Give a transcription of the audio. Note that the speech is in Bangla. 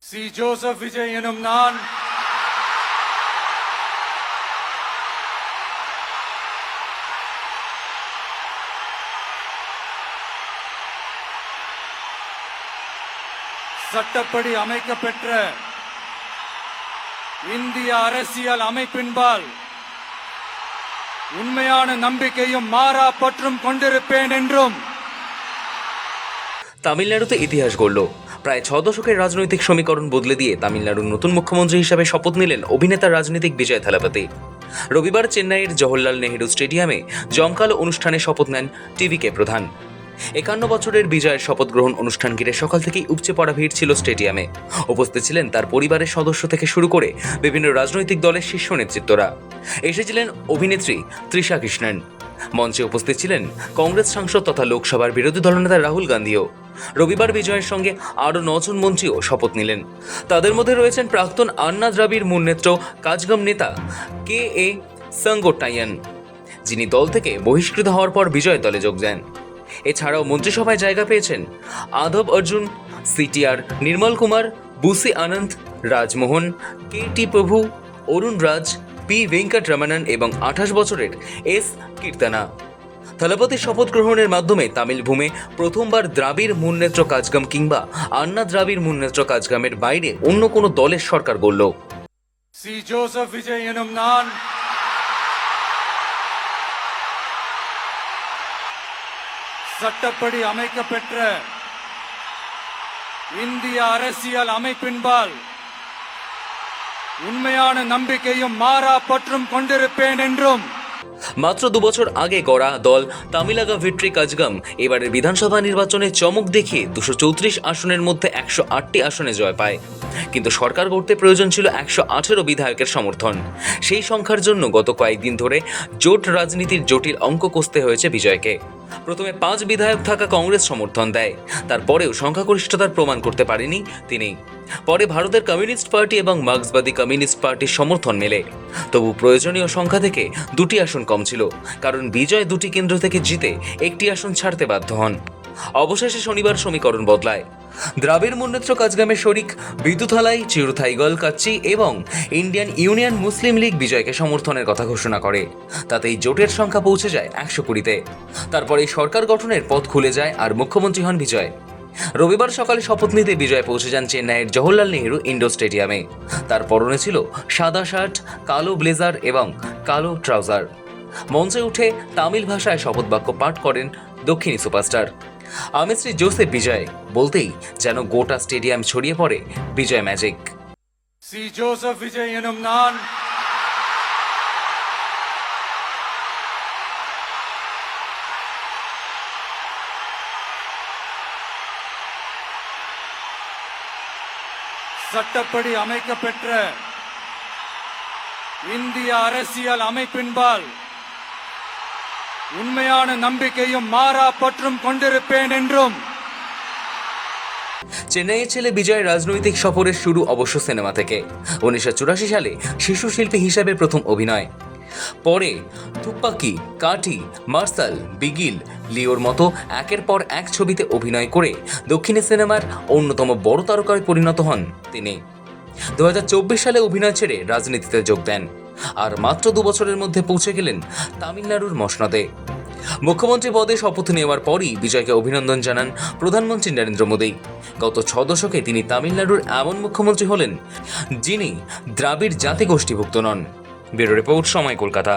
சி ஜோசப் விஜய் எனும் நான் சட்டப்படி அமைக்கப்பெற்ற இந்திய அரசியல் அமைப்பின்பால் உண்மையான நம்பிக்கையும் மாறா பற்றும் கொண்டிருப்பேன் என்றும் তামিলনাড়ুতে ইতিহাস গড়ল। প্রায় 6 দশকের রাজনৈতিক সমীকরণ বদলে দিয়ে তামিলনাড়ুর নতুন মুখ্যমন্ত্রী হিসাবে শপথ নিলেন অভিনেতা রাজনীতিক বিজয় থালাপতি। রবিবার চেন্নাইয়ের জওহরলাল নেহেরু স্টেডিয়ামে জমকালো অনুষ্ঠানে শপথ নেন টিভিকে প্রধান। 51 বছরের বিজয়ের শপথ গ্রহণ অনুষ্ঠান ঘিরে সকাল থেকেই উপচে পড়া ভিড় ছিল স্টেডিয়ামে। উপস্থিত ছিলেন তার পরিবারের সদস্য থেকে শুরু করে বিভিন্ন রাজনৈতিক দলের শীর্ষ নেতৃত্বরা। এসেছিলেন অভিনেত্রী তৃষা কৃষ্ণন। মঞ্চে উপস্থিত ছিলেন কংগ্রেস সাংসদ তথা লোকসভার বিরোধী দলনেতা রাহুল গান্ধীও। রবিবার বিজয়ের সঙ্গে আরও 9 জন মন্ত্রীও শপথ নিলেন। তাদের মধ্যে রয়েছেন প্রাক্তন আন্না দ্রাবিড় মুন্নেত্র কাজগম নেতা কে এ সেঙ্গোট্টাইয়ান, যিনি দল থেকে বহিষ্কৃত হওয়ার পর বিজয় দলে যোগ দেন। এছাড়াও মন্ত্রিসভায় জায়গা পেয়েছেন আদব অর্জুন, সিটিআর নির্মল কুমার, বুসি আনন্দ, রাজমোহন, কে টি প্রভু, অরুণ রাজ, পি ভেঙ্কটরমণন এবং 28 বছরের এস কীর্তনা। থালাপতির শপথ গ্রহণের মাধ্যমে তামিল ভূমে প্রথমবার দ্রাবিড় মুন্নেত্র কাজগম কিংবা আন্না দ্রাবিড় মুন্নেত্র কাজগমের বাইরে অন্য কোনো দলের সরকার গড়ল। சி ஜோசப் விஜய் எனும் நான் சட்டப்படி அமைக்கப்பெற்ற இந்திய அரசியல் அமைப்பின்பால் உண்மையான நம்பிக்கையும் மாறா பற்றும் கொண்டிருப்பேன் என்றும் মাত্র 2 বছর আগে গড়া দল তামিলাগা ভিট্রি কাজগম এবারের বিধানসভা নির্বাচনে চমক দেখিয়ে 234 আসনের মধ্যে 108টি আসনে জয় পায়। কিন্তু সরকার গড়তে প্রয়োজন ছিল 118 বিধায়কের সমর্থন। সেই সংখ্যার জন্য গত কয়েকদিন ধরে জোট রাজনীতির জটিল অঙ্ক কষতে হয়েছে বিজয়কে। প্রথমে 5 বিধায়ক থাকা কংগ্রেস সমর্থন দেয়, তারপরেও সংখ্যাগরিষ্ঠতার প্রমাণ করতে পারেনি তিনি। পরে ভারতের কমিউনিস্ট পার্টি এবং মার্ক্সবাদী কমিউনিস্ট পার্টির সমর্থন মেলে। তবু প্রয়োজনীয় সংখ্যা থেকে 2টি আসন কম ছিল, কারণ বিজয় 2টি কেন্দ্র থেকে জিতে 1টি আসন ছাড়তে বাধ্য হন। অবশেষে শনিবার সমীকরণ বদলায়। দ্রাবিড় মুন্নেত্র কাজগমের শরিক বিদুথালাই, চিরুথাইগল কাচ্চি এবং ইন্ডিয়ান ইউনিয়ন মুসলিম লীগ বিজয়কে সমর্থনের কথা ঘোষণা করে। তাতেই জোটের সংখ্যা পৌঁছে যায় 120-তে। তারপর এই সরকার গঠনের পথ খুলে যায় আর মুখ্যমন্ত্রী হন বিজয়। রবিবার সকালে শপথ নিতে বিজয় পৌঁছে যান চেন্নাইয়ের জওহরলাল নেহেরু ইন্ডোর স্টেডিয়ামে। তার পরনে ছিল সাদা শার্ট, কালো ব্লেজার এবং কালো ট্রাউজার। মঞ্চে উঠে তামিল ভাষায় শপথ বাক্য পাঠ করেন দক্ষিণী সুপারস্টার। আমি শ্রী জোসেফ বিজয় বলতেই যেন গোটা স্টেডিয়াম ছড়িয়ে পড়ে বিজয় ম্যাজিক। சி ஜோசப் விஜய் எனும் நான் சட்டப்படி அமைக்கப்பெற்ற இந்திய அரசியல் அமைப்பின்பால் உண்மையான நம்பிக்கையும் மாறா பற்றும் கொண்டிருப்பேன் என்றும் চেন্নাইয়ের ছেলে বিজয় রাজনৈতিক সফরের শুরু অবশ্য সিনেমা থেকে। 1984 সালে শিশু শিল্পী হিসাবে প্রথম অভিনয়। পরে তুপ্পাকি, কাঠি, মার্শাল, বিগিল, লিওর মতো একের পর এক ছবিতে অভিনয় করে দক্ষিণী সিনেমার অন্যতম বড় তারকায় পরিণত হন তিনি। 2024 সালে অভিনয় ছেড়ে রাজনীতিতে যোগ দেন আর মাত্র 2 বছরের মধ্যে পৌঁছে গেলেন তামিলনাড়ুর মসনদে। মুখ্যমন্ত্রী পদে শপথ নেওয়ার পরই বিজয়কে অভিনন্দন জানান প্রধানমন্ত্রী নরেন্দ্র মোদী। গত 6 দশকে তিনি তামিলনাড়ুর এমন মুখ্যমন্ত্রী হলেন যিনি দ্রাবিড় জাতিগোষ্ঠীভুক্ত নন। ব্যুরো রিপোর্ট, সময়, কলকাতা।